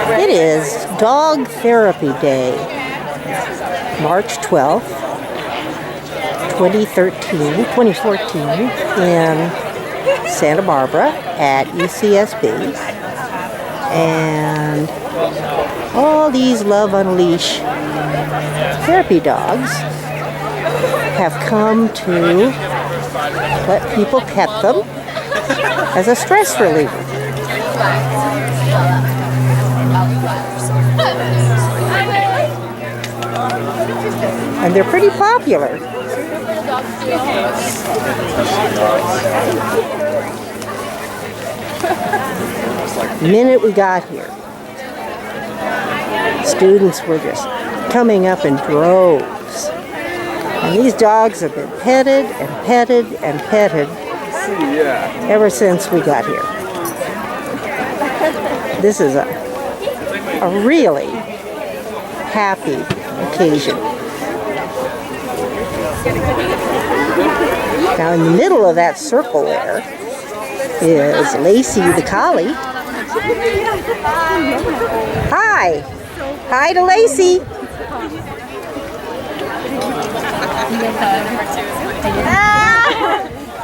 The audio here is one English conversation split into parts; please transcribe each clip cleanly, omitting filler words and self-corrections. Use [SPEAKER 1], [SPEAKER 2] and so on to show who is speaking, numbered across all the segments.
[SPEAKER 1] It is Dog Therapy Day, March 12th, 2014 in Santa Barbara at UCSB. And all these Love Unleash therapy dogs have come to let people pet them as a stress reliever. And they're pretty popular. The minute we got here, students were just coming up in droves. And these dogs have been petted and petted and petted ever since we got here. This is a really happy occasion. Now in the middle of that circle there is Lacey the collie. Hi! Hi to Lacey!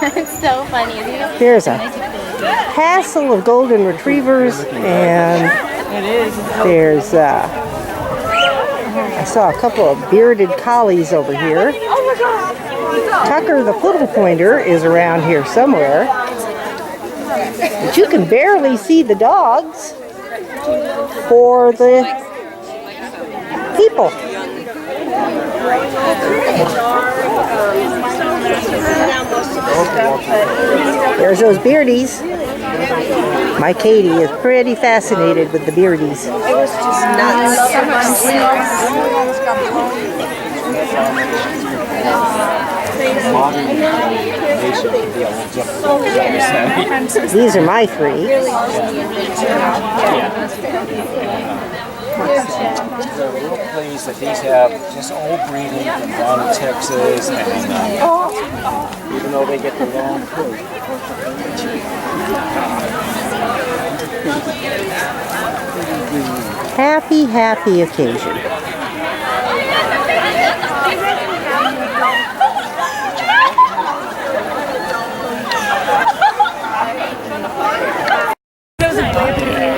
[SPEAKER 2] It's so funny.
[SPEAKER 1] There's a hassle of golden retrievers, and there's I saw a couple of bearded collies over here. Tucker the poodle pointer is around here somewhere. But you can barely see the dogs for the people. There's those beardies. My Katie is pretty fascinated with the beardies.
[SPEAKER 2] It was just nuts.
[SPEAKER 1] These are my three.
[SPEAKER 3] They're real pleased that these have just old breeding from down in Texas, and even though they get the long coat.
[SPEAKER 1] Happy, happy occasion.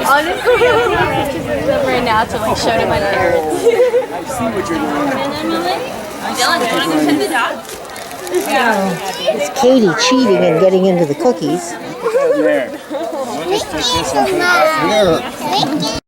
[SPEAKER 2] Honestly, I'm taking pictures of them right now to like show to my parents.
[SPEAKER 3] I see what you're doing.
[SPEAKER 2] Dylan, do you want to go pet the dog?
[SPEAKER 1] It's Katie cheating and getting into the cookies.
[SPEAKER 3] There. We'll just take this one.